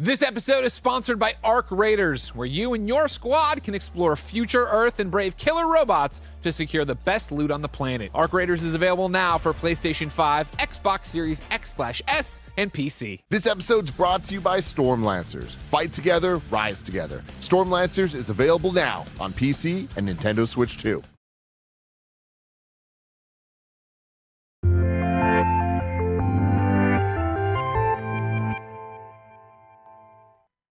This episode is sponsored by Arc Raiders, where you and your squad can explore future Earth and brave killer robots to secure the best loot on the planet. Arc Raiders is available now for PlayStation 5, Xbox Series X/S, and PC. This episode's brought to you by Stormlancers. Fight together, rise together. Stormlancers is available now on PC and Nintendo Switch 2.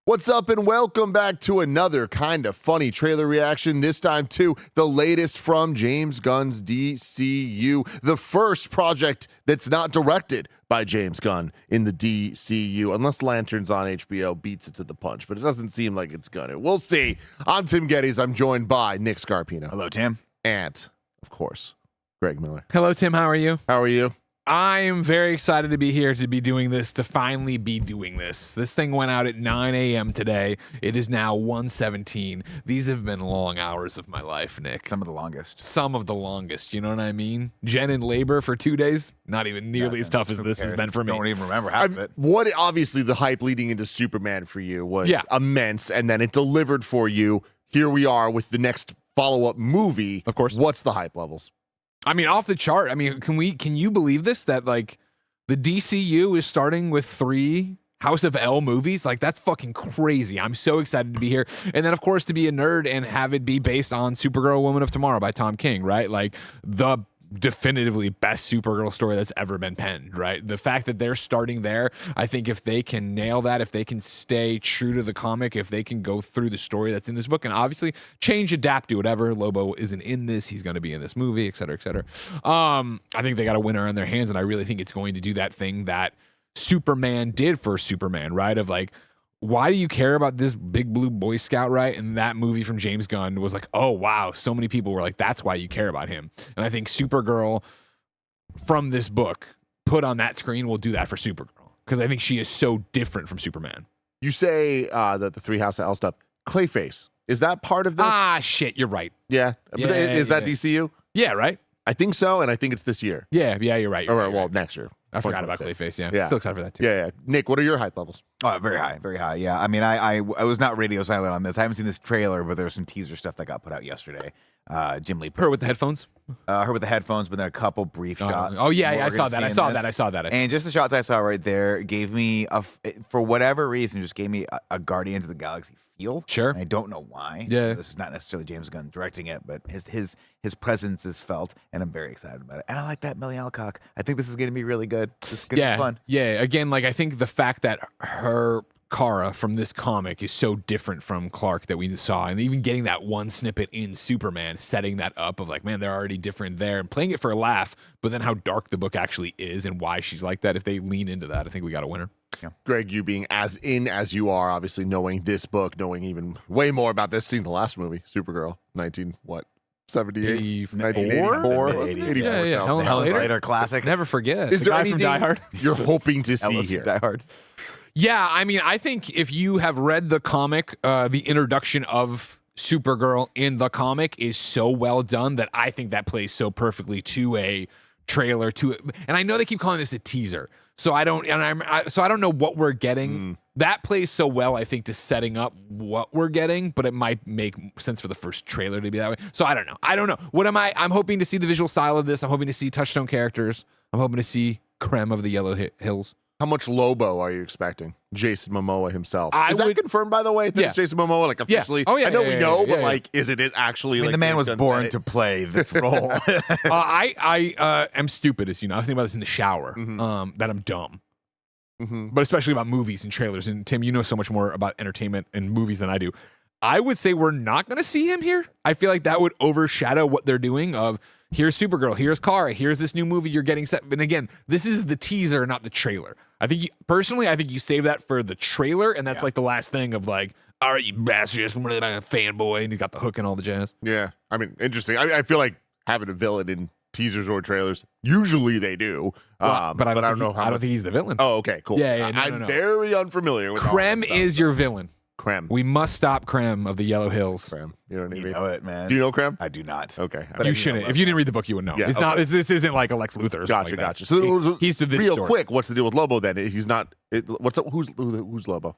What's up and welcome back to another kind of funny trailer reaction, this time to the latest from James Gunn's DCU, the first project that's not directed by James Gunn in the DCU, unless Lanterns on HBO beats it to the punch, but it doesn't seem like it's gonna. We'll see. I'm Tim Geddes. I'm joined by Nick Scarpino. Hello, Tim. And, of course, Greg Miller. Hello, Tim. How are you? How are you? I am very excited to be here, to be doing this, to finally be doing this. This thing went out at 9 a.m. today. It is now 1:17. These have been long hours of my life, Nick. Some of the longest. Some of the longest, you know what I mean? Jen in labor for 2 days? Not even nearly as tough as this has been for me. Don't even remember half of it. Obviously, the hype leading into Superman for you was immense, and then it delivered for you. Here we are with the next follow-up movie. Of course. What's the hype levels? I mean, off the chart. I mean, can you believe this? That like the DCU is starting with 3 House of L movies? Like, that's fucking crazy. I'm so excited to be here. And then, of course, to be a nerd and have it be based on Supergirl Woman of Tomorrow by Tom King, right? Like, the definitively best Supergirl story that's ever been penned, right? The fact that they're starting there, I think if they can nail that, if they can stay true to the comic, if they can go through the story that's in this book and obviously change, adapt, do whatever. Lobo isn't in this, he's going to be in this movie, et cetera, et cetera. I think they got a winner on their hands, and I really think it's going to do that thing that Superman did for Superman, right? Of like, why do you care about this big blue Boy Scout, right? And that movie from James Gunn was like, oh, wow. So many people were like, that's why you care about him. And I think Supergirl from this book put on that screen will do that for Supergirl, because I think she is so different from Superman. You say that the 3 House of L stuff. Clayface, is that part of this? Ah, shit, you're right. Yeah. Is that DCU? Yeah, right? I think so, and I think it's this year. Yeah, you're right. Next year. I forgot about Clayface, yeah. Still excited for that, too. Yeah. Nick, what are your hype levels? Oh, very high, very high. Yeah, I mean, I was not radio silent on this. I haven't seen this trailer, but there's some teaser stuff that got put out yesterday. Jim Lee. Her with the headphones? Her with the headphones, but then a couple brief shots. Oh, yeah, I saw that. And just the shots I saw right there gave me, for whatever reason, just gave me a Guardians of the Galaxy feel. Sure. And I don't know why. Yeah. This is not necessarily James Gunn directing it, but his presence is felt, and I'm very excited about it. And I like that Millie Alcock. I think this is going to be really good. This is going to be fun. Yeah, again, like, I think the fact that her Kara from this comic is so different from Clark that we saw, and even getting that one snippet in Superman, setting that up of like, man, they're already different there, and playing it for a laugh, but then how dark the book actually is and why she's like that. If they lean into that, I think we got a winner. Yeah. Greg, you being as in as you are, obviously knowing this book, knowing even way more about this, seeing the last movie, Supergirl, 1984? 84? Yeah. Helen Slater classic. Never forget. Is the there guy anything from Die Hard? you're hoping to see here? Die Hard. Yeah, I mean, I think if you have read the comic, the introduction of Supergirl in the comic is so well done that I think that plays so perfectly to a trailer. And I know they keep calling this a teaser, so I don't know what we're getting. That plays so well, I think, to setting up what we're getting, but it might make sense for the first trailer to be that way. So I don't know. What am I? I'm hoping to see the visual style of this. I'm hoping to see Touchstone characters. I'm hoping to see Krem of the Yellow Hills. How much Lobo are you expecting? Jason Momoa himself. Is that confirmed, by the way? That it's Jason Momoa, like, officially? Yeah. Oh, yeah. I know we know, but like, is it actually? I mean, like, the man was born to play this role. I am stupid, as you know. I was thinking about this in the shower. That I'm dumb. But especially about movies and trailers. And Tim, you know so much more about entertainment and movies than I do. I would say we're not going to see him here. I feel like that would overshadow what they're doing of, here's Supergirl, here's Kara, here's this new movie you're getting set. And again, this is the teaser, not the trailer. I think you save that for the trailer, and that's like the last thing of like, all right, you bastards, I'm a fanboy, and he's got the hook and all the jazz. Yeah, I mean, interesting. I feel like having a villain in teasers or trailers, usually they do. But I don't know. I don't think he's the villain. Oh, okay, cool. Yeah, I'm very unfamiliar with Krem is your villain. Krem. We must stop Krem of the Yellow Hills. Krem. You know what I mean? You know it, man. Do you know Krem? I do not. Okay. But you shouldn't. If you didn't read the book, you would know. Yeah, It's not. This isn't like a Lex Luthor. Gotcha. So he's to this real story. quick. What's the deal with Lobo then? He's not. What's up? Who's Lobo?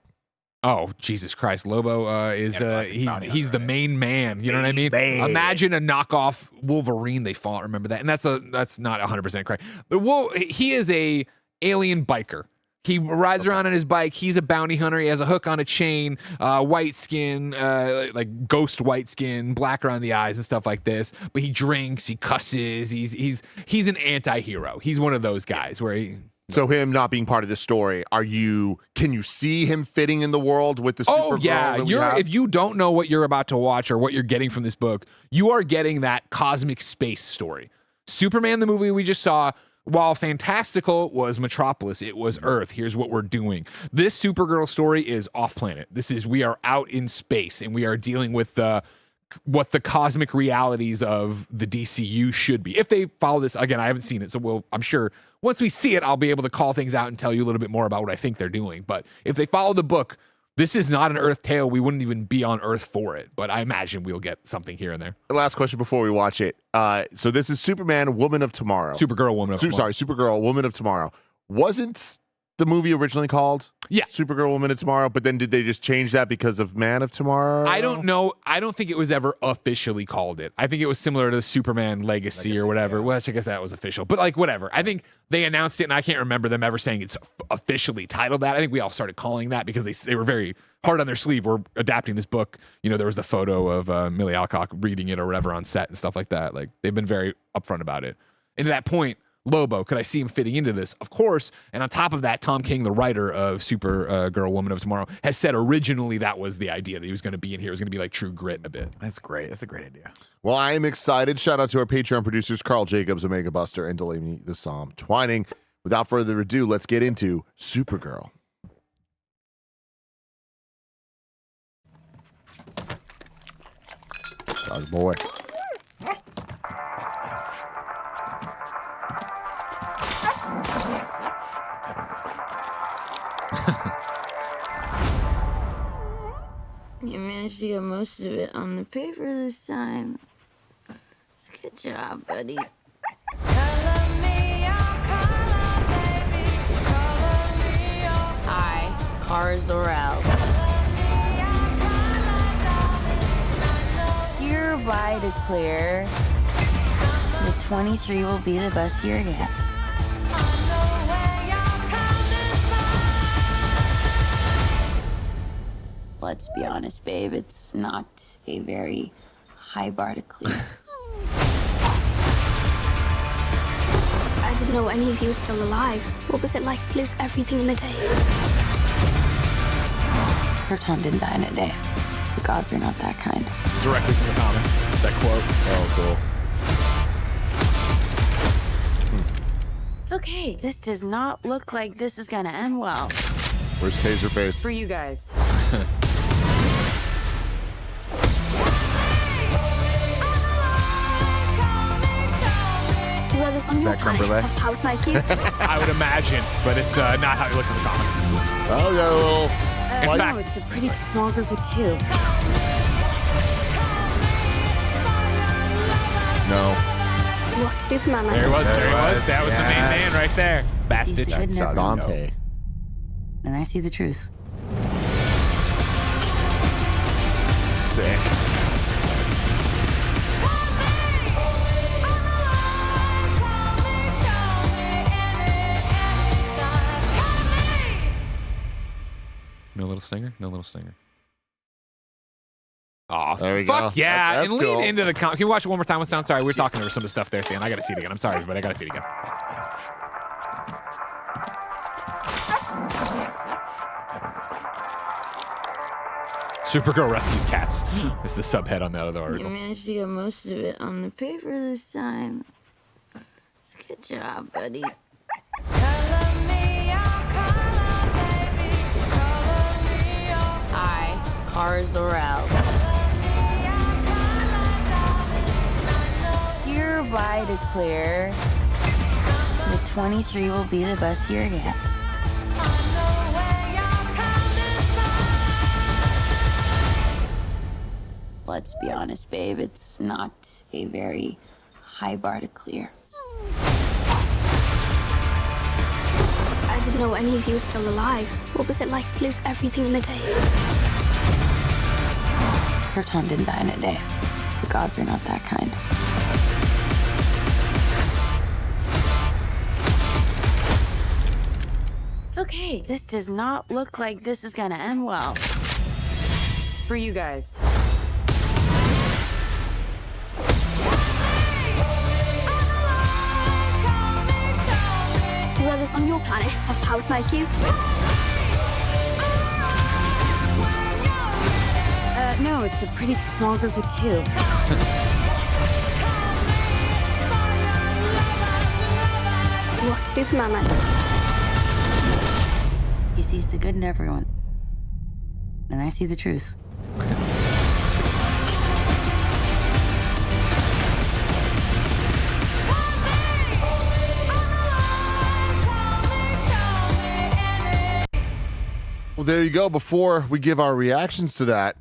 Oh, Jesus Christ. Lobo is he's the main man. You know what I mean? Man. Imagine a knockoff Wolverine they fought. Remember that? And that's not 100% correct. But he is a alien biker. He rides around on his bike. He's a bounty hunter. He has a hook on a chain, white skin, like ghost white skin, black around the eyes and stuff like this. But he drinks, he cusses. He's an anti-hero. He's one of those guys where he. So him not being part of the story, can you see him fitting in the world with the Supergirl? Oh yeah, if you don't know what you're about to watch or what you're getting from this book, you are getting that cosmic space story. Superman, the movie we just saw, while fantastical, was Metropolis. It was Earth. Here's what we're doing. This Supergirl story is off planet. We are out in space and we are dealing with what the cosmic realities of the DCU should be. If they follow this, again, I haven't seen it, so I'm sure once we see it, I'll be able to call things out and tell you a little bit more about what I think they're doing. But if they follow the book, this is not an Earth tale. We wouldn't even be on Earth for it, but I imagine we'll get something here and there. Last question before we watch it. So this is Superman, Woman of Tomorrow. Supergirl, Woman of Tomorrow. Sorry, Supergirl, Woman of Tomorrow. Wasn't the movie originally called Supergirl, Woman of Tomorrow, but then did they just change that because of Man of Tomorrow? I don't know. I don't think it was ever officially called it. I think it was similar to Superman Legacy or whatever. Yeah. Well, I guess that was official, but like whatever. I think they announced it and I can't remember them ever saying it's officially titled that. I think we all started calling that because they were very hard on their sleeve. We're adapting this book. You know, there was the photo of Millie Alcock reading it or whatever on set and stuff like that. Like they've been very upfront about it. And to that point, Lobo, could I see him fitting into this? Of course. And on top of that, Tom King, the writer of Supergirl, Woman of Tomorrow, has said originally that was the idea, that he was going to be in here. It was going to be like True Grit a bit. That's great. That's a great idea. Well, I am excited. Shout out to our Patreon producers, Carl Jacobs, Omega Buster, and Delaney the Psalm Twining. Without further ado, let's get into Supergirl. Dog boy. You managed to get most of it on the paper this time. Good job, buddy. Hi, cars are out. Hereby declare that 23 will be the best year yet. Let's be honest, babe, it's not a very high bar to clear. I didn't know any of you were still alive. What was it like to lose everything in a day? Her Tom didn't die in a day. The gods are not that kind. Directly from the comic, that quote. Oh, cool. Okay, this does not look like this is gonna end well. Where's Taserface? For you guys. Do others on your planet have powers like you? I would imagine, but it's not how you look in the comic. Oh, yeah, a little. In No, fact, it's a pretty small group of two. No. What, Superman? there he was. There he was. That was the main Yes. man right there. Bastard. That's That's Dante. And I see the truth. Sick. No little stinger? No little stinger. Oh, There we go. fuck yeah. That's and lean cool. into the Can you watch it one more time with sound? Sorry, we were talking over some of the stuff there, Stan. I got to see it again. I'm sorry, everybody. I got to see it again. Supergirl rescues cats. Is the subhead on that other You article. managed to get most of it on the paper this time. Good job, buddy. Hi, cars are out. Hereby declare that 23 will be the best year yet. Let's be honest, babe, it's not a very high bar to clear. I didn't know any of you were still alive. What was it like to lose everything in a day? Proton didn't die in a day. The gods are not that kind. Okay, this does not look like this is gonna end well. For you guys. Do others on your planet have powers like you? No, it's a pretty small group of two. What's Superman like? He sees the good in everyone. And I see the truth. Well, there you go. Before we give our reactions to that,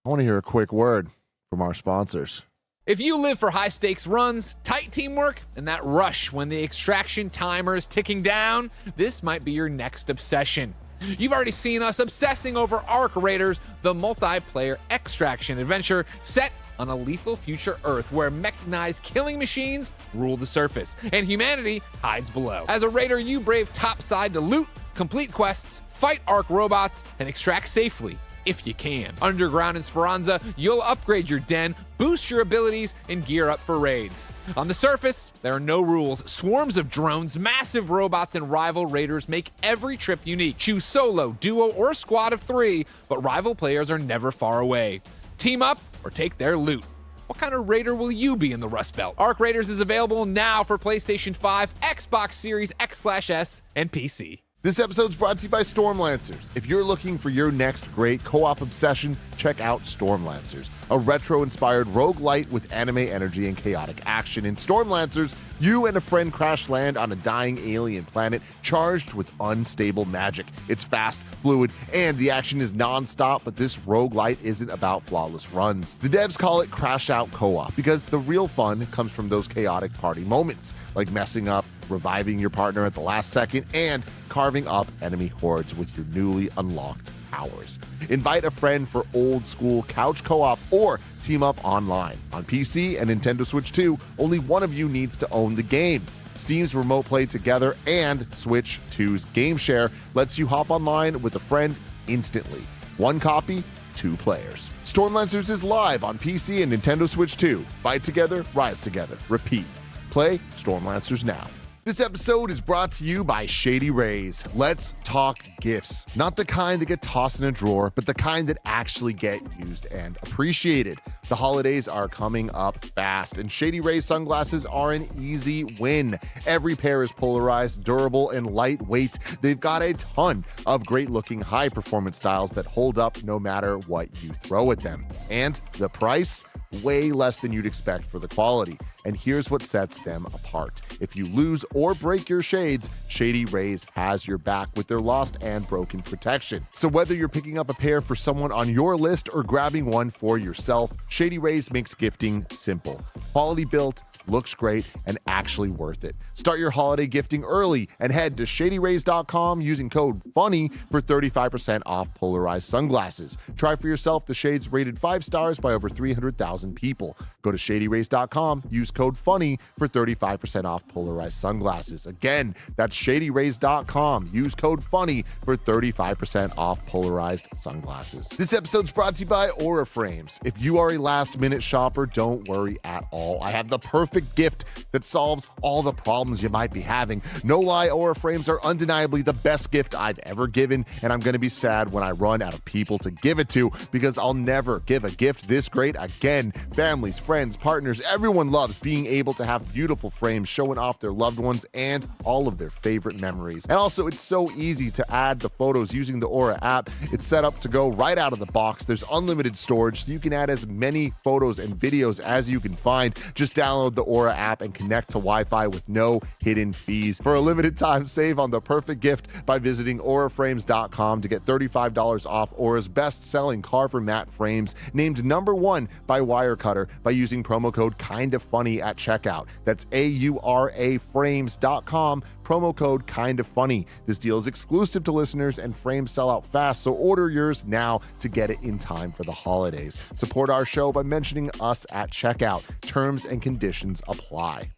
I want to hear a quick word from our sponsors. If you live for high stakes runs, tight teamwork, and that rush when the extraction timer is ticking down, this might be your next obsession. You've already seen us obsessing over Arc Raiders, the multiplayer extraction adventure set on a lethal future Earth where mechanized killing machines rule the surface and humanity hides below. As a raider, you brave topside to loot, complete quests, fight Arc robots, and extract safely if you can. Underground in Speranza, you'll upgrade your den, boost your abilities, and gear up for raids. On the surface, there are no rules. Swarms of drones, massive robots, and rival raiders make every trip unique. Choose solo, duo, or a squad of 3, but rival players are never far away. Team up or take their loot. What kind of raider will you be in the Rust Belt? Arc Raiders is available now for PlayStation 5, Xbox Series X/S, and PC. This episode is brought to you by Stormlancers. If you're looking for your next great co-op obsession, check out Stormlancers, a retro-inspired roguelite with anime energy and chaotic action. In Stormlancers, you and a friend crash land on a dying alien planet charged with unstable magic. It's fast, fluid, and the action is non-stop, but this roguelite isn't about flawless runs. The devs call it Crash Out Co-op because the real fun comes from those chaotic party moments, like messing up, reviving your partner at the last second, and carving up enemy hordes with your newly unlocked powers. Invite a friend for old school couch co-op or team up online. On PC and Nintendo Switch 2, only one of you needs to own the game. Steam's Remote Play Together and Switch 2's Game Share lets you hop online with a friend instantly. One copy, 2 players. Stormlancers is live on PC and Nintendo Switch 2. Fight together, rise together. Repeat. Play Stormlancers now. This episode is brought to you by Shady Rays. Let's talk gifts. Not the kind that get tossed in a drawer, but the kind that actually get used and appreciated. The holidays are coming up fast, and Shady Rays sunglasses are an easy win. Every pair is polarized, durable, and lightweight. They've got a ton of great-looking, high-performance styles that hold up no matter what you throw at them. And the price? Way less than you'd expect for the quality. And here's what sets them apart. If you lose or break your shades, Shady Rays has your back with their lost and broken protection. So whether you're picking up a pair for someone on your list or grabbing one for yourself, Shady Rays makes gifting simple. Quality built, looks great, and actually worth it. Start your holiday gifting early and head to shadyrays.com using code FUNNY for 35% off polarized sunglasses. Try for yourself the shades rated 5 stars by over 300,000 people. Go to shadyrays.com, use code FUNNY for 35% off polarized sunglasses. Again, that's shadyrays.com. Use code FUNNY for 35% off polarized sunglasses. This episode's brought to you by Aura Frames. If you are a last-minute shopper, don't worry at all. I have the perfect gift that solves all the problems you might be having. No lie, Aura Frames are undeniably the best gift I've ever given, and I'm going to be sad when I run out of people to give it to because I'll never give a gift this great again. Families, friends, partners, everyone loves being able to have beautiful frames showing off their loved ones and all of their favorite memories. And also, it's so easy to add the photos using the Aura app. It's set up to go right out of the box. There's unlimited storage, so you can add as many photos and videos as you can find. Just download the Aura app and connect to Wi-Fi with no hidden fees. For a limited time, save on the perfect gift by visiting auraframes.com to get $35 off Aura's best-selling carver matte frames, named #1 by Wirecutter by using promo code KINDAFUNNY funny at checkout. That's AURAFrames.com, promo code kind of funny. This deal is exclusive to listeners and frames sell out fast, so order yours now to get it in time for the holidays. Support our show by mentioning us at checkout. Terms and conditions apply.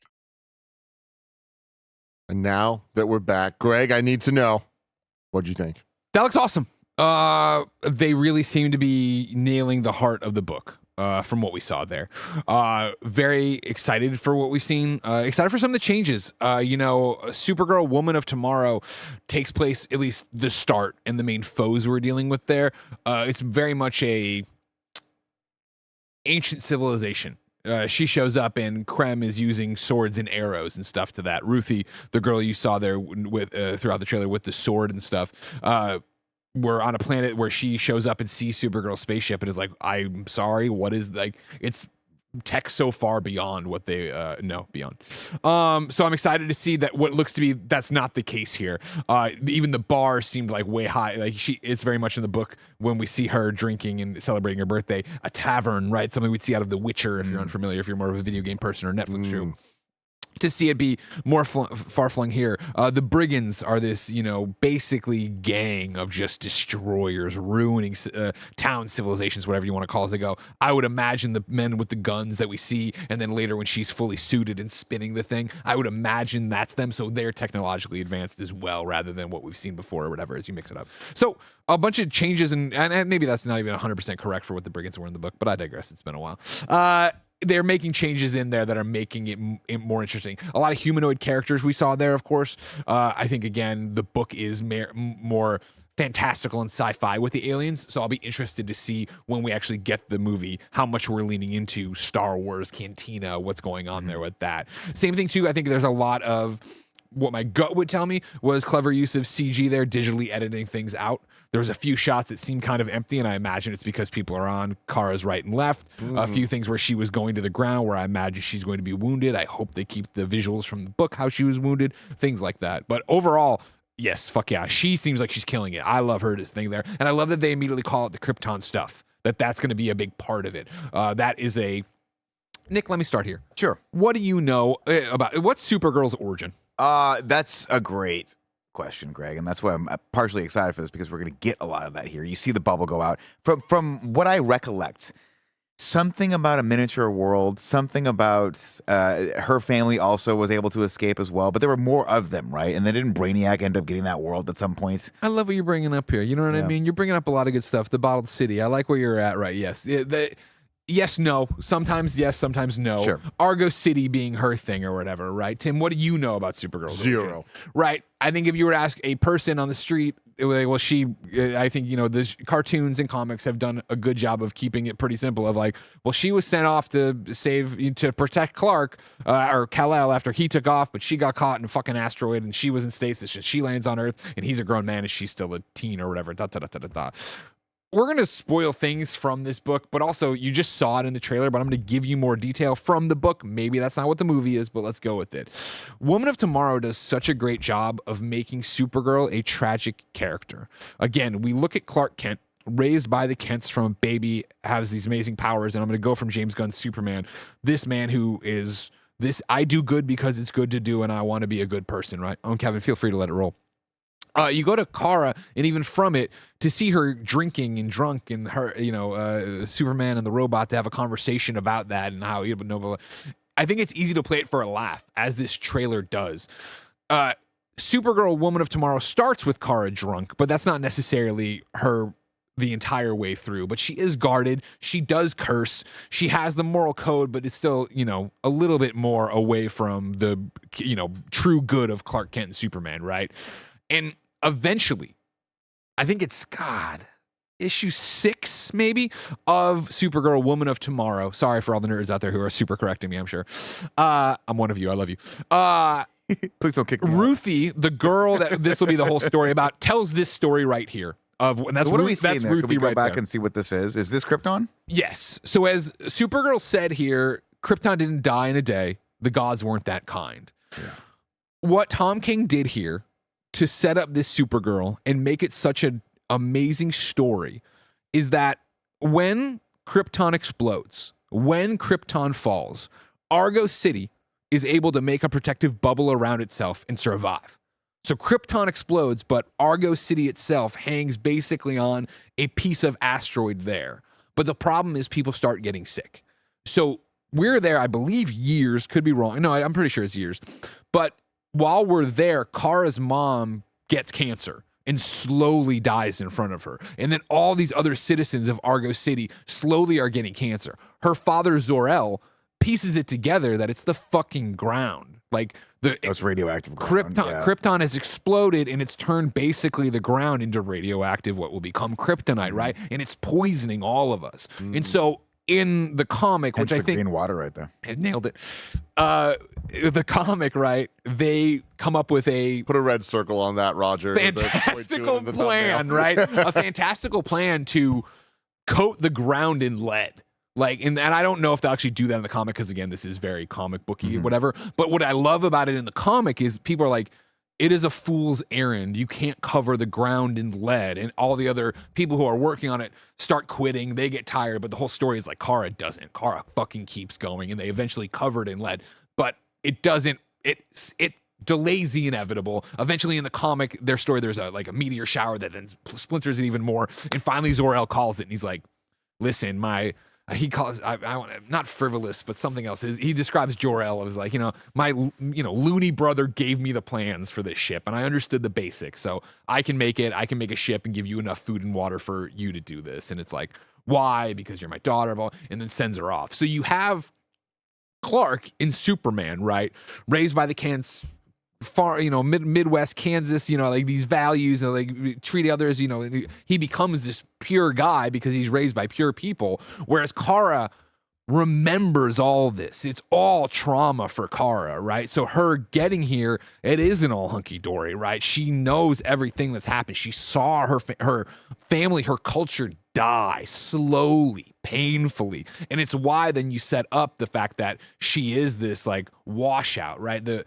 And now that we're back, Greg, I need to know, what'd you think? That looks awesome. They really seem to be nailing the heart of the book. From what we saw there. Very excited for what we've seen. Excited for some of the changes. Supergirl, Woman of Tomorrow takes place, at least the start, and the main foes we're dealing with there. It's very much a ancient civilization. She shows up and Krem is using swords and arrows and stuff to that. Ruthie, the girl you saw there with throughout the trailer with the sword and stuff, we're on a planet where she shows up and sees Supergirl's spaceship and is like, I'm sorry, what is, like, it's tech so far beyond what they know beyond. So I'm excited to see that what looks to be, that's not the case here. Even the bar seemed like way high. Like it's very much in the book when we see her drinking and celebrating her birthday, a tavern, right? Something we'd see out of The Witcher if you're unfamiliar, if you're more of a video game person or Netflix show. To see it be more far-flung here. The Brigands are this, basically gang of just destroyers, ruining towns, civilizations, whatever you want to call it. They go, I would imagine the men with the guns that we see, and then later when she's fully suited and spinning the thing, I would imagine that's them. So they're technologically advanced as well, rather than what we've seen before or whatever, as you mix it up. So a bunch of changes, and maybe that's not even 100% correct for what the Brigands were in the book, but I digress. It's been a while. They're making changes in there that are making it more interesting. A lot of humanoid characters we saw there, of course. I think, again, the book is more fantastical and sci-fi with the aliens, so I'll be interested to see when we actually get the movie how much we're leaning into Star Wars Cantina, what's going on there with that. Same thing, too, I think there's a lot of what my gut would tell me was clever use of CG there, digitally editing things out. There was a few shots that seemed kind of empty, and I imagine it's because people are on Kara's right and left. A few things where she was going to the ground where I imagine she's going to be wounded. I hope they keep the visuals from the book, how she was wounded, things like that. But overall, yes, fuck yeah. She seems like she's killing it. I love her this thing there. And I love that they immediately call it the Krypton stuff, that's going to be a big part of it. That is a... Nick, let me start here. Sure. What do you know about... What's Supergirl's origin? That's a great question, Greg, and that's why I'm partially excited for this, because we're going to get a lot of that here. You see the bubble go out. From what I recollect, something about a miniature world, something about her family also was able to escape as well, but there were more of them, right? And then didn't Brainiac end up getting that world at some point? I love what you're bringing up here. You know what I mean? You're bringing up a lot of good stuff. The Bottled City. I like where you're at, right? Yes. Yes, no. Sometimes yes, sometimes no. Sure. Argo City being her thing or whatever, right? Tim, what do you know about Supergirl? Zero. Right. I think if you were to ask a person on the street, it would be like, well, I think, the cartoons and comics have done a good job of keeping it pretty simple of like, well, she was sent off to protect Clark or Kal-El after he took off, but she got caught in a fucking asteroid and she was in stasis. She lands on Earth and he's a grown man and she's still a teen or whatever. We're going to spoil things from this book, but also you just saw it in the trailer, but I'm going to give you more detail from the book. Maybe that's not what the movie is, but let's go with it. Woman of Tomorrow does such a great job of making Supergirl a tragic character. Again, we look at Clark Kent, raised by the Kents from a baby, has these amazing powers, and I'm going to go from James Gunn's Superman, this man who is this, I do good because it's good to do, and I want to be a good person, right? Kevin, feel free to let it roll. You go to Kara, and even from it, to see her drinking and drunk, and her, Superman and the robot to have a conversation about that and how I think it's easy to play it for a laugh, as this trailer does. Supergirl, Woman of Tomorrow starts with Kara drunk, but that's not necessarily her the entire way through. But she is guarded. She does curse. She has the moral code, but it's still, a little bit more away from the, true good of Clark Kent and Superman, right? And eventually, I think it's, issue 6, maybe, of Supergirl, Woman of Tomorrow. Sorry for all the nerds out there who are super correcting me, I'm sure. I'm one of you. I love you. Please don't kick me Ruthie, the girl that this will be the whole story about, tells this story right here. And that's so what Ruth, are we seeing that's there? Ruthie Can we go right back there. and see what this is? Is this Krypton? Yes. So as Supergirl said here, Krypton didn't die in a day. The gods weren't that kind. Yeah. What Tom King did here to set up this Supergirl and make it such an amazing story is that when Krypton explodes, when Krypton falls, Argo City is able to make a protective bubble around itself and survive. So Krypton explodes, but Argo City itself hangs basically on a piece of asteroid there. But the problem is people start getting sick. So we're there, I believe years, could be wrong. No, I'm pretty sure it's years. But while we're there, Kara's mom gets cancer and slowly dies in front of her. And then all these other citizens of Argo City slowly are getting cancer. Her father, Zor-El, pieces it together that it's the fucking ground. Like It's radioactive ground. Krypton has exploded and it's turned basically the ground into radioactive, what will become kryptonite, right? And it's poisoning all of us. And so in the comic, Hence which I the think green water right there. I nailed it. The comic, right? They come up with a Put a red circle on that, Roger. fantastical plan, right? A fantastical plan to coat the ground in lead. Like, and I don't know if they'll actually do that in the comic because, again, this is very comic booky, whatever. But what I love about it in the comic is people are like, it is a fool's errand. You can't cover the ground in lead. And all the other people who are working on it start quitting. They get tired. But the whole story is like, Kara doesn't. Kara fucking keeps going. And they eventually cover it in lead. But it doesn't. It delays the inevitable. Eventually in the comic, their story, there's a meteor shower that then splinters it even more. And finally Zor-El calls it. And he's like, listen, he calls, I want not frivolous, but something else. He describes Jor-El as like, my loony brother gave me the plans for this ship and I understood the basics. So I can make it. I can make a ship and give you enough food and water for you to do this. And it's like, why? Because you're my daughter, and then sends her off. So you have Clark in Superman, right? Raised by the Kents, far, Midwest Kansas, like these values and like treat others, he becomes this pure guy because he's raised by pure people. Whereas Kara remembers all this. It's all trauma for Kara, right? So her getting here, it isn't all hunky-dory, right? She knows everything that's happened. She saw her family, her culture die slowly, painfully. And it's why then you set up the fact that she is this like washout, right? The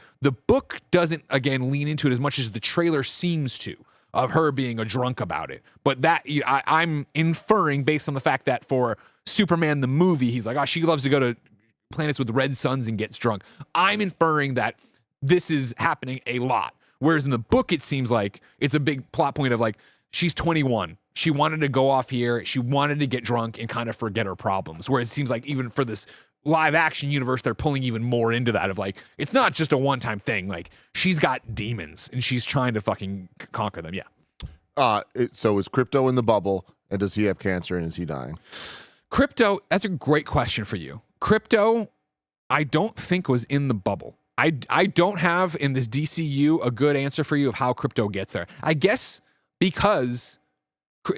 book doesn't, again, lean into it as much as the trailer seems to, of her being a drunk about it. But that I'm inferring based on the fact that for Superman the movie, he's like, oh, she loves to go to planets with red suns and gets drunk. I'm inferring that this is happening a lot. Whereas in the book, it seems like it's a big plot point of like, she's 21. She wanted to go off here. She wanted to get drunk and kind of forget her problems. Whereas it seems like even for this live action universe, they're pulling even more into that of like, it's not just a one-time thing. Like she's got demons and she's trying to fucking conquer them. Yeah. So is Crypto in the bubble and does he have cancer and is he dying? Crypto, that's a great question for you. Crypto, I don't think was in the bubble. I don't have in this DCU a good answer for you of how Crypto gets there. I guess because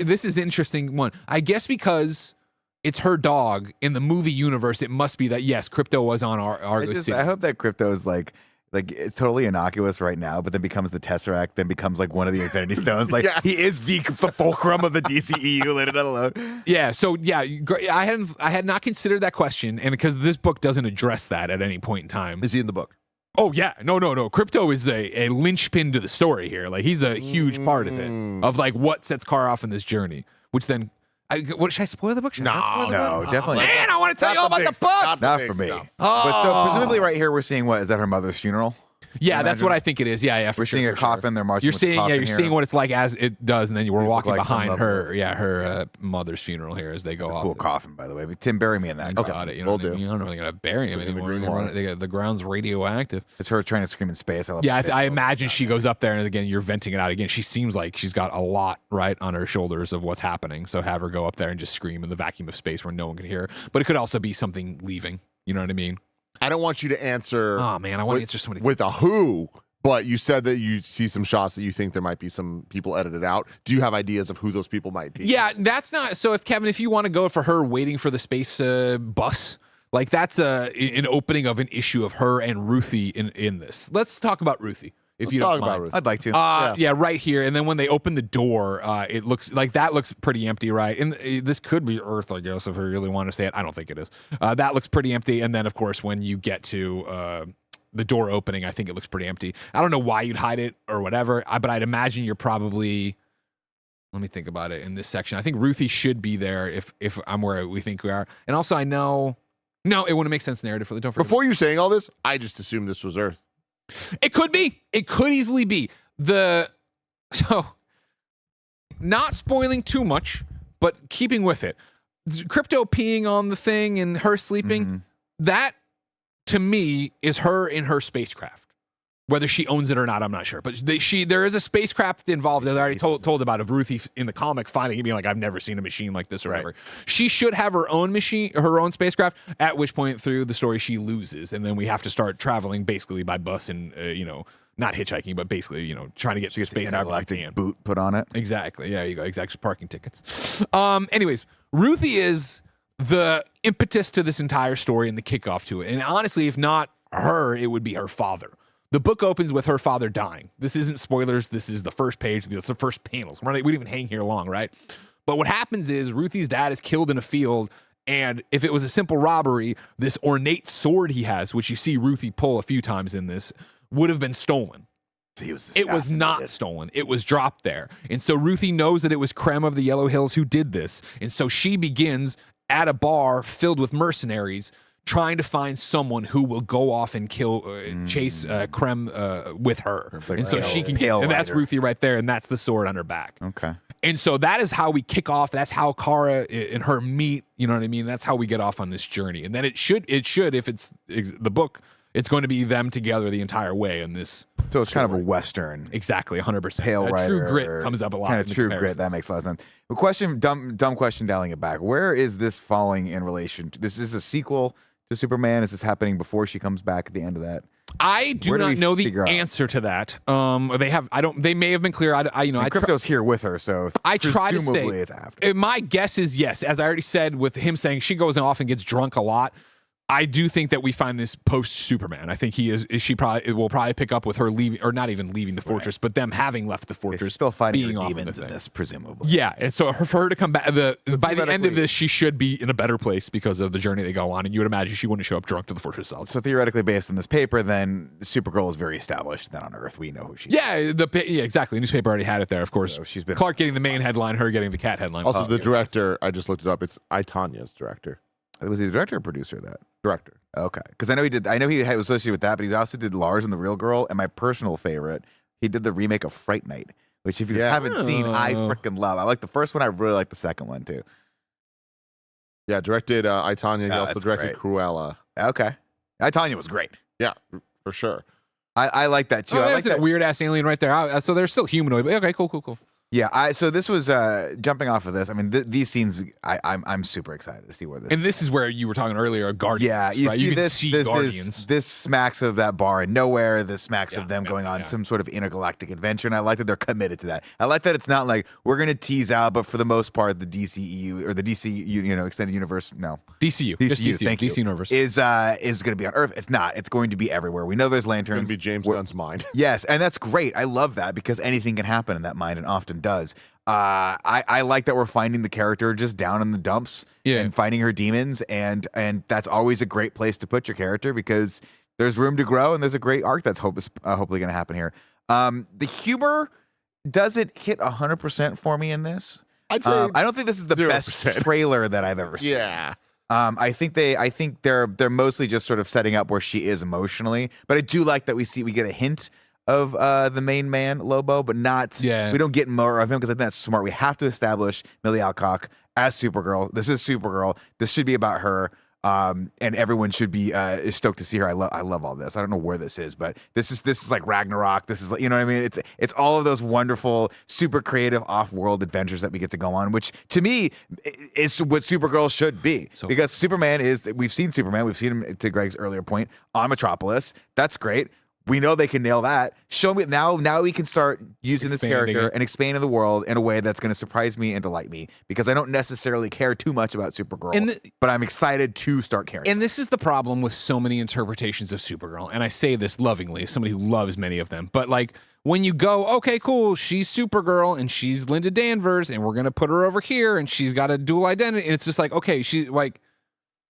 this is an interesting one. I guess because it's her dog in the movie universe, it must be that, yes, Crypto was on Argo City. I hope that Crypto is like it's totally innocuous right now, but then becomes the Tesseract, then becomes like one of the Infinity Stones. Like he is the fulcrum of the DCEU, let it alone. Yeah. So yeah, I had not considered that question, and because this book doesn't address that at any point in time. Is he in the book? Oh yeah, no. Crypto is a linchpin to the story here. Like he's a huge part of it, of like what sets Kara off in this journey. Which then, should I spoil the book? Should I not spoil the book? Definitely. Man, I want to tell you all about the book. Not for me. But so presumably right here we're seeing is that her mother's funeral? Yeah, that's what I think it is. Yeah, we're seeing a coffin. They're marching. You're seeing, you're seeing what it's like as it does, and then you were walking like behind her. Yeah, her mother's funeral here as they go off. Cool coffin, by the way. But Tim, bury me in that. Okay, got it. You know, what I mean? You don't know they're gonna bury him anymore. The ground's radioactive. It's her trying to scream in space. I imagine she goes up there, and again, you're venting it out. Again, she seems like she's got a lot right on her shoulders of what's happening. So have her go up there and just scream in the vacuum of space where no one can hear her. But it could also be something leaving. You know what I mean? I don't want you to answer. Oh man, I want to answer somebody with a who. But you said that you see some shots that you think there might be some people edited out. Do you have ideas of who those people might be? Yeah, that's not. So if Kevin, if you want to go for her waiting for the space bus, like that's an opening of an issue of her and Ruthie in this. Let's talk about Ruthie. If you don't mind. I'd like to. Yeah, right here. And then when they open the door, it looks like that looks pretty empty, right? And this could be Earth, I guess, if we really want to say it. I don't think it is. That looks pretty empty. And then, of course, when you get to the door opening, I think it looks pretty empty. I don't know why you'd hide it or whatever, but I'd imagine you're probably, let me think about it in this section. I think Ruthie should be there if I'm where we think we are. And also I know No, it wouldn't make sense narratively. Don't forget. Before you saying all this, I just assumed this was Earth. It could be. It could easily be. So, not spoiling too much, but keeping with it. Crypto peeing on the thing and her sleeping, that, to me, is her in her spacecraft. Whether she owns it or not, I'm not sure. But there is a spacecraft involved. I already told about of Ruthie in the comic finding it, being like, I've never seen a machine like this or whatever. She should have her own machine, her own spacecraft, at which point through the story she loses. And then we have to start traveling basically by bus and, not hitchhiking, but basically, trying to get to space out of the boot put on it. Exactly. Yeah, you go. Exactly. Parking tickets. Anyways, Ruthie is the impetus to this entire story and the kickoff to it. And honestly, if not her, it would be her father. The book opens with her father dying. This isn't spoilers. This is the first page, the first panels. We don't even hang here long, right? But what happens is Ruthie's dad is killed in a field, and if it was a simple robbery, this ornate sword he has, which you see Ruthie pull a few times in this, would have been stolen. So it was not stolen. It was dropped there. And so Ruthie knows that it was Krem of the Yellow Hills who did this. And so she begins at a bar filled with mercenaries trying to find someone who will go off and chase Krem with her. Perfect. And so she can get, and that's Ruthie right there, and that's the sword on her back. Okay. And so that is how we kick off. That's how Kara and her meet, you know what I mean? That's how we get off on this journey. And then it should, if it's the book, it's going to be them together the entire way in this. So it's kind of a Western. Exactly, 100%. Pale Rider. True Grit comes up a lot. Kind of True Grit. That makes a lot of sense. A question, dumb question, dialing it back. Where is this falling in relation to? This is a sequel to Superman. Is this happening before she comes back at the end of that? I do not know the answer to that. They may have been clear. Crypto's here with her, so I try to stay. It's after. My guess is yes. As I already said, with him saying she goes off and gets drunk a lot, I do think that we find this post Superman. I think it will probably pick up with her leaving, or not even leaving the fortress, but them having left the fortress, still fighting being her off demons in this, presumably. Yeah, and so for her to come back, by the end of this, she should be in a better place because of the journey they go on, and you would imagine she wouldn't show up drunk to the fortress itself. So theoretically, based on this paper, then Supergirl is very established. Then on Earth, we know who she is. Yeah, exactly. The newspaper already had it there, of course. So she's been Clark getting the main headline, her getting the cat headline. Also, the director, I just looked it up. It's I, Tanya's director. Was he the director or producer of that? Director. Okay, because I know he was associated with that, but he also did Lars and the Real Girl, and my personal favorite, he did the remake of Fright Night, which if you haven't seen, I freaking love. I like the first one. I really like the second one too. Yeah, directed I, Tanya. He also directed Cruella. Okay, I, Tanya was great. Yeah, for sure. I like that too. I like that weird ass alien right there. So they're still humanoid. But okay, cool. Yeah, so this was jumping off of this. I mean, these scenes, I'm super excited to see where this. And this is where you were talking earlier, Guardians. Yeah, you can see Guardians. This smacks of that bar in nowhere. This smacks of them going on some sort of intergalactic adventure, and I like that they're committed to that. I like that it's not like we're gonna tease out, but for the most part, the DCEU or the DCU, extended universe, DCU, thank you, DC universe is gonna be on Earth. It's not. It's going to be everywhere. We know there's lanterns. It's gonna be James Gunn's mind. Yes, and that's great. I love that because anything can happen in that mind, and often does. I like that we're finding the character just down in the dumps and finding her demons, and that's always a great place to put your character because there's room to grow and there's a great arc that's hopefully going to happen here. The humor doesn't hit 100% for me in this. I'd say I don't think this is the 0%. best trailer that I've ever seen. Yeah. I think they're mostly just sort of setting up where she is emotionally, but I do like that we get a hint of the main man Lobo, but not. We don't get more of him because I think that's smart. We have to establish Millie Alcock as Supergirl. This is Supergirl. This should be about her, and everyone should be stoked to see her. I love all this. I don't know where this is, but this is like Ragnarok. This is like, you know what I mean. It's all of those wonderful, super creative off-world adventures that we get to go on, which to me is what Supergirl should be. Because Superman we've seen Superman. We've seen him, to Greg's earlier point, on Metropolis. That's great. We know they can nail that. Show me now we can start using this character and expanding the world in a way that's going to surprise me and delight me because I don't necessarily care too much about Supergirl, but I'm excited to start caring. And this is the problem with so many interpretations of Supergirl. And I say this lovingly as somebody who loves many of them. But like when you go, okay, cool, she's Supergirl and she's Linda Danvers and we're going to put her over here and she's got a dual identity. And it's just like, okay, she's like,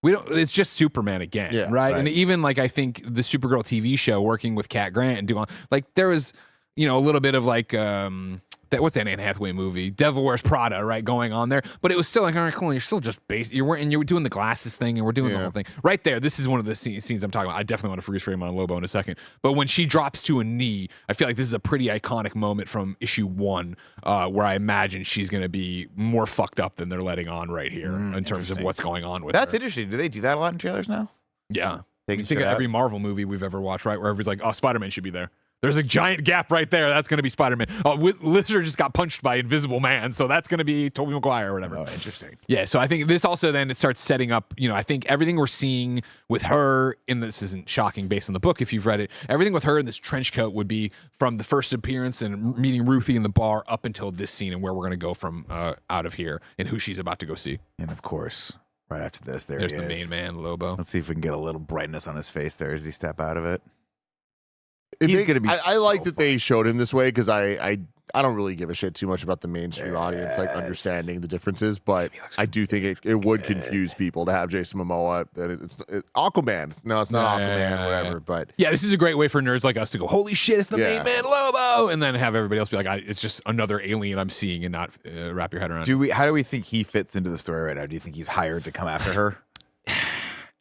it's just Superman again, right? And even like I think the Supergirl TV show working with Cat Grant and doing like there was, a little bit of like what's that Anne Hathaway movie? Devil Wears Prada, right? Going on there, but it was still like, all right, cool. You're still just basic. You were doing the glasses thing, and we're doing the whole thing right there. This is one of the scenes I'm talking about. I definitely want to freeze frame on Lobo in a second, but when she drops to a knee, I feel like this is a pretty iconic moment from issue 1, where I imagine she's going to be more fucked up than they're letting on right here in terms of what's going on with That's her. interesting. Do they do that a lot in trailers now? Yeah. Taking You think shit of every out? Marvel movie we've ever watched, right? Where everybody's like, oh, Spider-Man should be there. There's a giant gap right there. That's going to be Spider-Man. Oh, Lizard just got punched by Invisible Man, so that's going to be Tobey Maguire or whatever. Oh, interesting. Yeah, so I think this also then it starts setting up, I think everything we're seeing with her this isn't shocking based on the book if you've read it, everything with her in this trench coat would be from the first appearance and meeting Ruthie in the bar up until this scene and where we're going to go from out of here and who she's about to go see. And of course, right after this, There's he the is. main man, Lobo. Let's see if we can get a little brightness on his face there as he step out of it. It He's makes- gonna be I like so that they showed him this way because I don't really give a shit too much about the mainstream audience, like understanding the differences, but I do think it would confuse people to have Jason Momoa. That it's Aquaman. No, it's not Aquaman, whatever. But Yeah, this is a great way for nerds like us to go, holy shit, it's the Yeah. main man Lobo, and then have everybody else be like, it's just another alien I'm seeing and not wrap your head around it. How do we think he fits into the story right now? Do you think he's hired to come after her?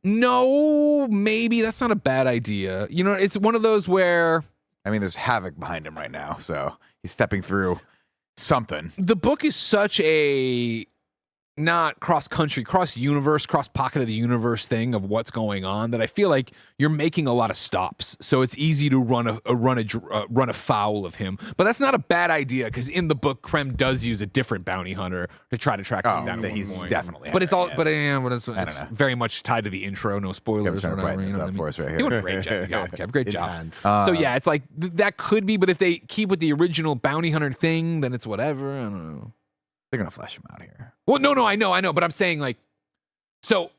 No, maybe that's not a bad idea. It's one of those where I mean, there's havoc behind him right now, so he's stepping through something. the book is such a not cross-country, cross-universe, cross-pocket of the universe thing of what's going on that I feel like you're making a lot of stops. So it's easy to run afoul of him. But that's not a bad idea because in the book, Krem does use a different bounty hunter to try to track him down. At that one he's point. definitely. But it's all, hiring, but it's don't know. very much tied to the intro. No spoilers Kevin's trying or to whatever. brighten You this know up what I for mean? us right Doing here. a great job, Kev. Great job. Enhanced. So yeah, it's like that could be, but if they keep with the original bounty hunter thing, then it's whatever. I don't know. They're gonna flesh him out here. Well, no, I know, but I'm saying like, so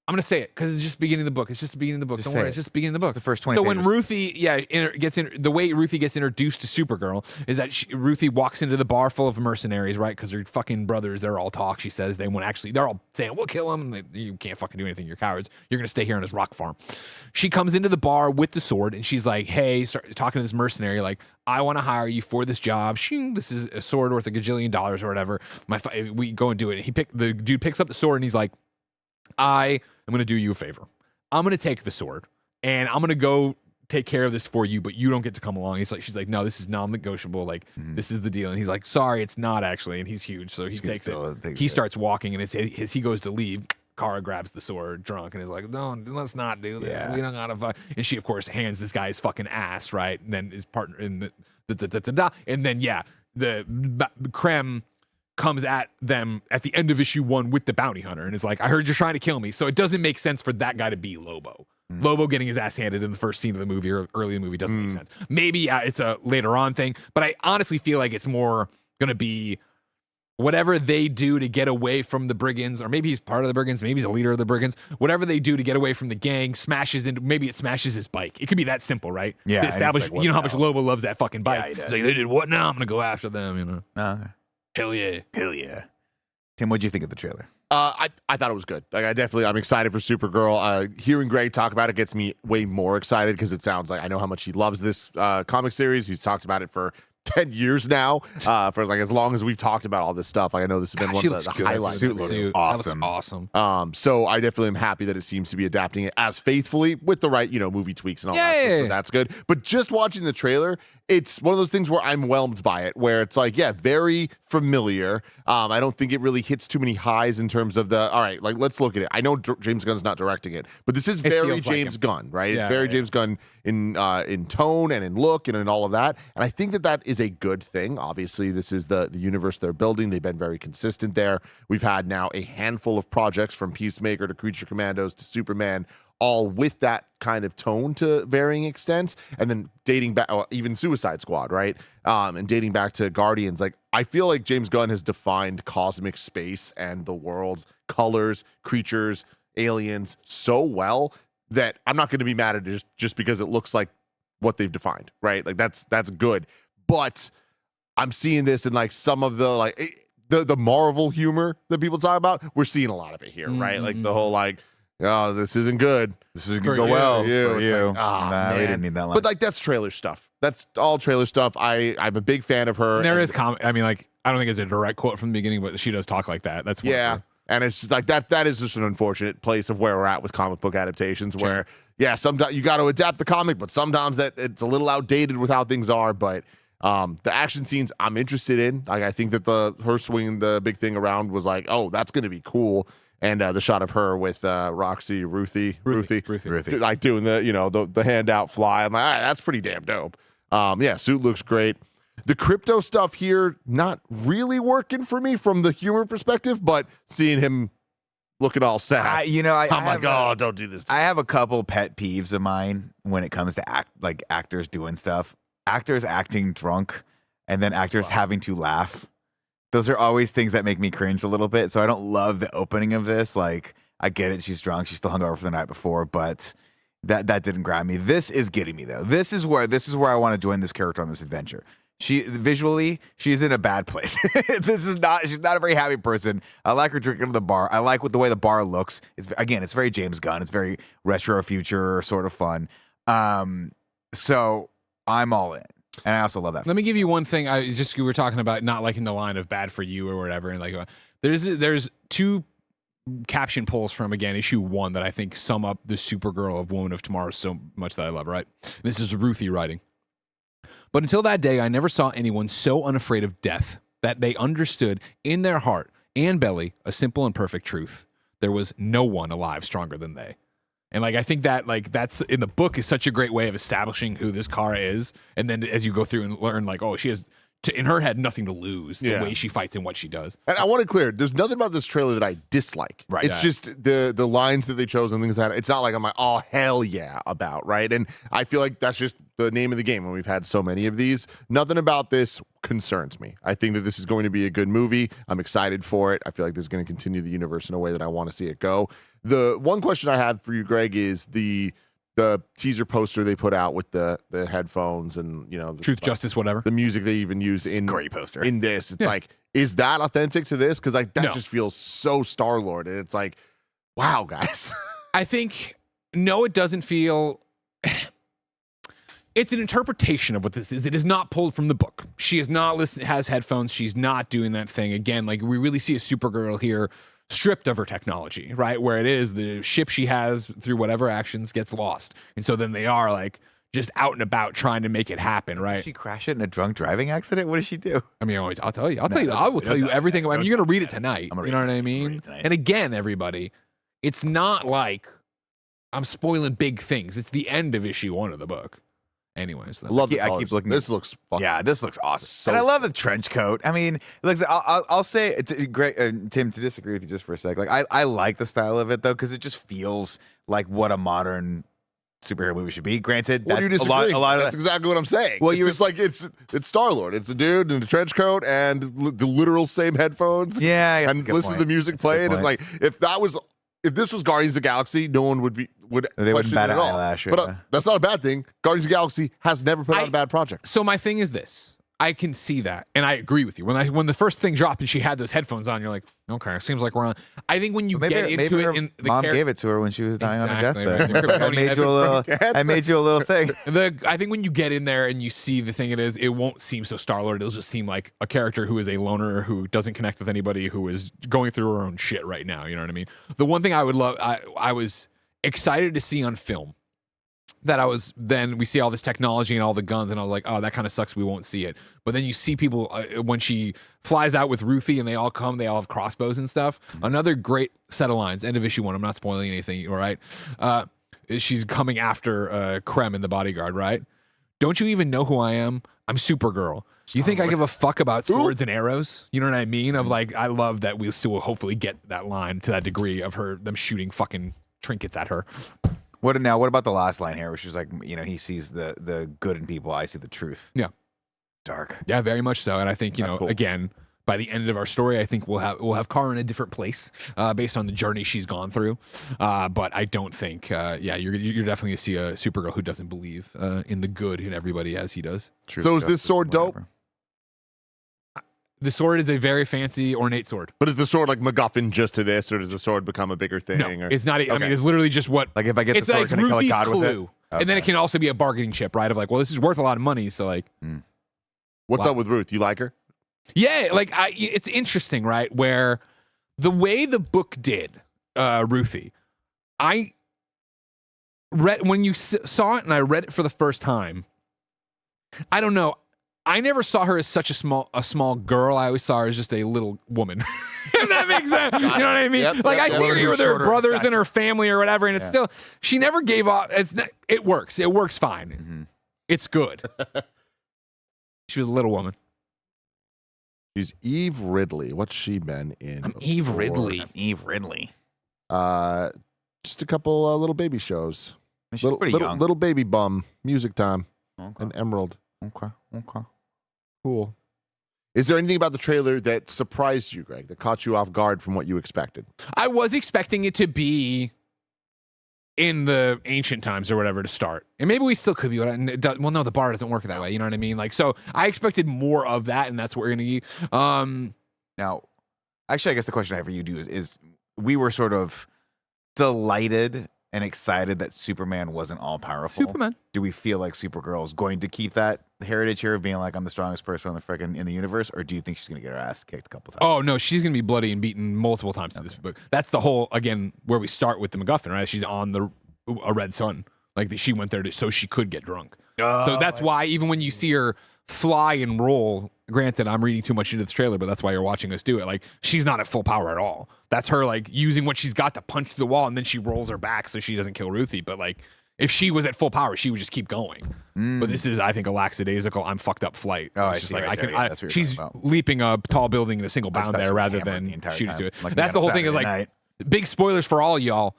I'm gonna say it because it's just the beginning of the book. It's just the beginning of the book. Just Don't say worry, it. it's just the beginning of the book. The first 20 So when pages. Ruthie, the way Ruthie gets introduced to Supergirl is that Ruthie walks into the bar full of mercenaries, right? Because her fucking brothers, they're all talk. She says they're all saying, "We'll kill him." And you can't fucking do anything. You're cowards. You're gonna stay here on his rock farm. She comes into the bar with the sword, and she's like, "Hey," start talking to this mercenary, like, "I want to hire you for this job. Shing, this is a sword worth $1 gajillion or whatever. We go and do it." And the dude picks up the sword, and he's like, "I am going to do you a favor. I'm going to take the sword and I'm going to go take care of this for you, but you don't get to come along." She's like, "No, this is non-negotiable. Like, this is the deal." And he's like, "Sorry, it's not actually." And he's huge. So he takes it. He starts walking and as he goes to leave, Kara grabs the sword drunk and is like, "No, let's not do this. Yeah. We don't gotta fuck." And she, of course, hands this guy his fucking ass, right? And then his partner in and then, the Krem comes at them at the end of issue 1 with the bounty hunter and is like, "I heard you're trying to kill me." So it doesn't make sense for that guy to be Lobo. Lobo getting his ass handed in the first scene of the movie or early in the movie doesn't make sense. Maybe it's a later on thing, but I honestly feel like it's more going to be whatever they do to get away from the brigands, or maybe he's part of the brigands, maybe he's a leader of the brigands, whatever they do to get away from the gang maybe it smashes his bike. It could be that simple, right? Yeah, To and establish, it's like, what you know how the much hell? Lobo loves that fucking bike. Yeah, he does. He's like, "They did what now? I'm going to go after them, Okay. Hell yeah. Hell yeah. Tim, what'd you think of the trailer? I thought it was good. Like I'm excited for Supergirl. Hearing Greg talk about it gets me way more excited because it sounds like I know how much he loves this comic series. He's talked about it for 10 years now, for like as long as we've talked about all this stuff. Like I know this has been God, one she of looks the good. highlights. Suit of the looks series. awesome. That looks awesome. So I definitely am happy that it seems to be adapting it as faithfully with the right, movie tweaks and all that. Yeah. So that's good. But just watching the trailer, it's one of those things where I'm whelmed by it, where it's like, yeah, very familiar. I don't think it really hits too many highs in terms of all right, like let's look at it. I know James Gunn's not directing it, but this is very feels like James him. Gunn, right? Yeah, it's very right. James Gunn in tone and in look and in all of that. And I think that is a good thing. Obviously, this is the universe they're building. They've been very consistent there. We've had now a handful of projects from Peacemaker to Creature Commandos to Superman, all with that kind of tone to varying extents, and then dating back, even Suicide Squad, right? And dating back to Guardians. Like, I feel like James Gunn has defined cosmic space and the world's colors, creatures, aliens so well that I'm not going to be mad at it just because it looks like what they've defined, right? Like that's good. But I'm seeing this in like some of the Marvel humor that people talk about. We're seeing a lot of it here, right? Like the whole like oh, this isn't good. This is For gonna go you, well for you. for It's you. like, ah, Nah, we man. didn't need that line. But like that's trailer stuff. That's all trailer stuff. I'm a big fan of her. And there and- is I mean, like, I don't think it's a direct quote from the beginning, but she does talk like that. That's one of yeah. her- And it's just like that is just an unfortunate place of where we're at with comic book adaptations where, yeah, sometimes you got to adapt the comic, but sometimes that it's a little outdated with how things are. But the action scenes I'm interested in. Like, I think that her swinging the big thing around was like, oh, that's going to be cool. And the shot of her with Ruthie, like doing the handout fly. I'm like, all right, that's pretty damn dope. Yeah, suit looks great. The crypto stuff here, not really working for me from the humor perspective, but seeing him looking all sad. I'm like, oh, don't do this. I have a couple pet peeves of mine when it comes to actors doing stuff. Actors acting drunk and then actors having to laugh. Those are always things that make me cringe a little bit. So I don't love the opening of this. Like, I get it. She's drunk. She's still hungover from the night before, but that didn't grab me. This is getting me though. This is where I want to join this character on this adventure. She's in a bad place. She's not a very happy person. I like her drinking at the bar. I like the way the bar looks. It's very James Gunn. It's very retro future sort of fun. So I'm all in. And I also love that. Let me give you one thing. You were talking about not liking the line of "bad for you" or whatever, and like there's two caption pulls from issue 1 that I think sum up the Supergirl of Woman of Tomorrow so much that I love. Right, this is Ruthie writing. But until that day, I never saw anyone so unafraid of death that they understood in their heart and belly a simple and perfect truth: there was no one alive stronger than they. And like I think that that's in the book is such a great way of establishing who this Kara is, and then as you go through and learn she has in her head nothing to lose the way she fights and what she does. And I want to clear, there's nothing about this trailer that I dislike. Right. It's just the lines that they chose and things like that. It's not like I'm like, oh hell yeah about, right? And I feel like that's just the name of the game when we've had so many of these. Nothing about this concerns me. I think that this is going to be a good movie. I'm excited for it. I feel like this is going to continue the universe in a way that I want to see it go. The one question I had for you, Greg, is the teaser poster they put out with the headphones and the Truth, justice, whatever. the music they even use in Great poster. in this. It's like, is that authentic to this? Because like that No. just feels so Star-Lord, and it's like, wow, guys. I think no, it doesn't feel. It's an interpretation of what this is. It is not pulled from the book. She is not has headphones. She's not doing that thing again. Like we really see a Supergirl here stripped of her technology, right? Where it is the ship she has through whatever actions gets lost. And so then they are like just out and about trying to make it happen, right? Did she crash it in a drunk driving accident? What did she do? I mean, I'll tell you. I will tell you everything. I mean, you're going to read it tonight. You know what I mean? And again, everybody, it's not like I'm spoiling big things. It's the end of issue 1 of the book. Anyways, I love the I colors. keep looking. This looks fucking This looks awesome. so and I love the trench coat. I mean, look, I'll say, Greg, Tim, to disagree with you just for a sec. Like, I like the style of it though, because it just feels like what a modern superhero movie should be. Granted, What that's do you disagree? a lot of That's exactly what I'm saying. Well, It's you just like it's Star-Lord. It's a dude in a trench coat and the literal same headphones. Yeah, I guess and that's a good listen to point. the music That's a good playing. And point. like if this was Guardians of the Galaxy, no one would They question wouldn't it bat at an all. eyelash, But yeah. that's not a bad thing. Guardians of the Galaxy has never put out a bad project. So my thing is this. I can see that, and I agree with you. When the first thing dropped and she had those headphones on, you're like, okay, it seems like we're on. I think when you get into her it, in the mom gave it to her when she was dying Exactly, on her right. deathbed. I made you a little thing. I think when you get in there and you see the thing it won't seem so Star-Lord. It'll just seem like a character who is a loner who doesn't connect with anybody, who is going through her own shit right now. You know what I mean? The one thing I would love, I was excited to see on film. Then we see all this technology and all the guns, and I was like, oh, that kind of sucks. We won't see it. But then you see people when she flies out with Ruthie and they all have crossbows and stuff. Another great set of lines, end of issue 1. I'm not spoiling anything, all right? She's coming after Krem in the bodyguard, right? Don't you even know who I am? I'm Supergirl. You think I give a fuck about swords and arrows? You know what I mean? Of like, I love that we'll still hopefully get that line to that degree of them shooting fucking trinkets at her. What about the last line here, where she's like, he sees the good in people, I see the truth. Yeah. Dark. Yeah, very much so. And I think, That's cool. again, by the end of our story, I think we'll have Kara in a different place based on the journey she's gone through. But I don't think, you're definitely gonna see a Supergirl who doesn't believe in the good in everybody as he does. Truth, So is this justice, sword dope? whatever. The sword is a very fancy, ornate sword. But is the sword like MacGuffin just to this, or does the sword become a bigger thing? No, or? it's not. I mean, it's literally just what. Like if I get the it's sword, like can I kill a Ruthie's god with it? clue, and then it can also be a bargaining chip, right? Of like, well, this is worth a lot of money, so like. What's up with Ruth? You like her? Yeah, like it's interesting, right? Where the way the book did, Ruthie, I read when you saw it and I read it for the first time. I don't know. I never saw her as such a small girl. I always saw her as just a little woman. If that makes sense. You know what I mean? Yep, like yep, I see her with her brothers and her stature. family or whatever, and it's still she never gave up. It works. It works fine. Mm-hmm. It's good. She was a little woman. She's Eve Ridley. What's she been in? I'm Eve Ridley. Eve Ridley. Just a couple little baby shows. She's Little, pretty little, young. little baby bum. Music Time. Okay. And Emerald. Okay. Cool. Is there anything about the trailer that surprised you, Greg, that caught you off guard from what you expected? I was expecting it to be in the ancient times or whatever to start. And maybe we still could be. Well, no, the bar doesn't work that way. You know what I mean? Like, so I expected more of that, and that's what we're going to get. Now, actually, I guess the question I have for you is we were sort of delighted and excited that Superman wasn't all powerful. Superman. Do we feel like Supergirl is going to keep that heritage here of being like, I'm the strongest person in the universe, or do you think she's going to get her ass kicked a couple times? Oh, no, she's going to be bloody and beaten multiple times in this book. That's the whole, again, where we start with the MacGuffin, right? She's on a red sun. Like, she went there so she could get drunk. So that's why even when you see her fly and roll, granted, I'm reading too much into this trailer, but that's why you're watching us do it. Like, she's not at full power at all. That's her, like, using what she's got to punch through the wall, and then she rolls her back so she doesn't kill Ruthie. But, like, if she was at full power, she would just keep going. But this is, I think, a lackadaisical, I'm fucked up flight. Oh, It's I just see like, right there. Yeah, that's what you're she's talking about. leaping a tall building in a single I just bound thought she there was rather hammered than the entire shooting time, to it. like That's the whole thing is, Saturday like, night. big spoilers for all y'all,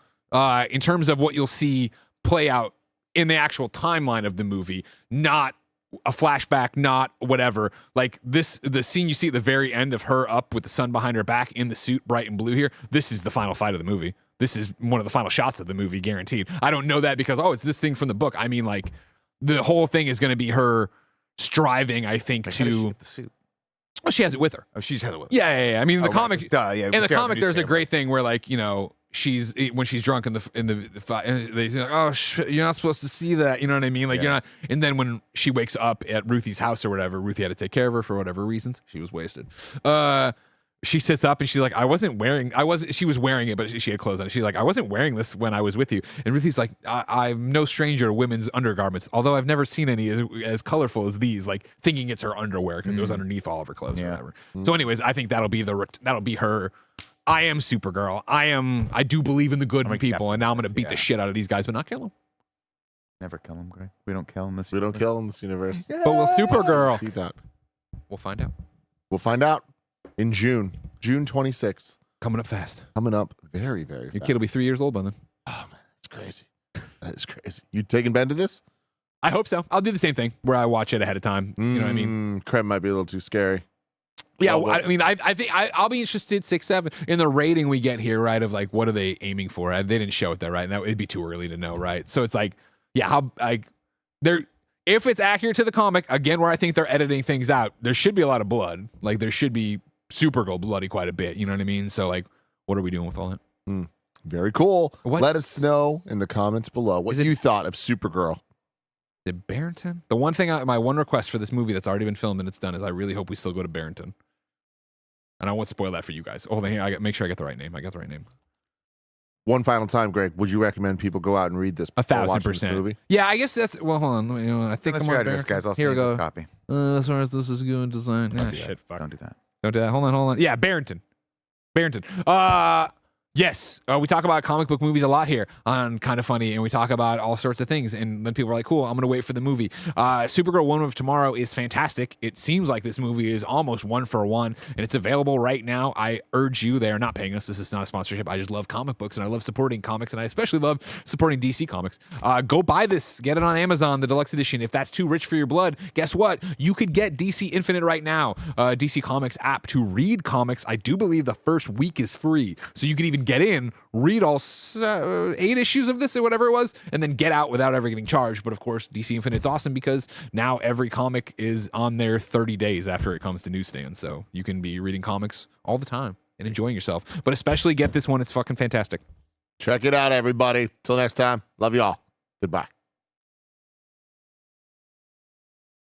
in terms of what you'll see play out in the actual timeline of the movie, not a flashback, not whatever. Like the scene you see at the very end of her up with the sun behind her back in the suit, bright and blue here. This is the final fight of the movie. This is one of the final shots of the movie, guaranteed. I don't know that because, it's this thing from the book. I mean, like, the whole thing is going to be her striving, I think, Like, how does she to... get the suit? Well, she has it with her. Oh, she just has it with Yeah. I mean, the Oh, right, comic... 'cause, duh, yeah, in the we see our comic, there's a newspaper. great thing where, like, she's when she's drunk in the fight, and they say, "Oh, you're not supposed to see that." You know what I mean? Like, you're not. And then when she wakes up at Ruthie's house or whatever, Ruthie had to take care of her for whatever reasons. She was wasted. She sits up and she's like, she was wearing it, but she had clothes on. She's like, I wasn't wearing this when I was with you. And Ruthie's like, I'm no stranger to women's undergarments, although I've never seen any as colorful as these, like thinking it's her underwear because it was underneath all of her clothes or whatever. So anyways, I think that'll be her. I am Supergirl. I do believe in the good in people, and now I'm going to beat the shit out of these guys, but not kill them. Never kill him, Greg. We don't kill him this We don't kill in this universe. But will Supergirl? See that. We'll find out. We'll find out in June 26th. Coming up fast. Coming up very, very Your fast. kid will be 3 years old by then. Oh, man, that's crazy. That is crazy. You taking Ben to this? I hope so. I'll do the same thing where I watch it ahead of time. You know what I mean? Creme might be a little too scary. Yeah, Well, I mean, I think I'll be interested 6, 7 in the rating we get here, right? Of like, what are they aiming for? They didn't show it there, right? And that it'd be too early to know, right? So it's like, yeah, how like if it's accurate to the comic, again, where I think they're editing things out, there should be a lot of blood. Like there should be Supergirl bloody quite a bit. You know what I mean? So like, what are we doing with all that? Very cool. What's- Let us know in the comments below what you thought of Supergirl. Did Barrington? The one thing, my one request for this movie that's already been filmed and it's done is I really hope we still go to Barrington. And I won't spoil that for you guys. Hold on here. Make sure I get the right name. I got the right name. One final time, Greg, would you recommend people go out and read this? 1,000%. Movie? Yeah, I guess that's, well, hold on. I think Unless I'm you're on address, Barrington. guys, I'll Here we send you go. this copy. As far as this is good design. Don't do that. Shit, fuck. Don't do that. Don't do that. Hold on. Yeah, Barrington. Yes, we talk about comic book movies a lot here on Kind of Funny, and we talk about all sorts of things, and then people are like, cool, I'm going to wait for the movie. Supergirl Woman of Tomorrow is fantastic. It seems like this movie is almost 1-for-1, and it's available right now. I urge you, they are not paying us. This is not a sponsorship. I just love comic books, and I love supporting comics, and I especially love supporting DC Comics. Go buy this. Get it on Amazon, the deluxe edition. If that's too rich for your blood, guess what? You could get DC Infinite right now, DC Comics app to read comics. I do believe the first week is free, so you can even get in, read all 8 issues of this or whatever it was, and then get out without ever getting charged. But of course, DC Infinite's awesome because now every comic is on there 30 days after it comes to newsstands. So you can be reading comics all the time and enjoying yourself. But especially get this one. It's fucking fantastic. Check it out, everybody. Till next time. Love y'all. Goodbye.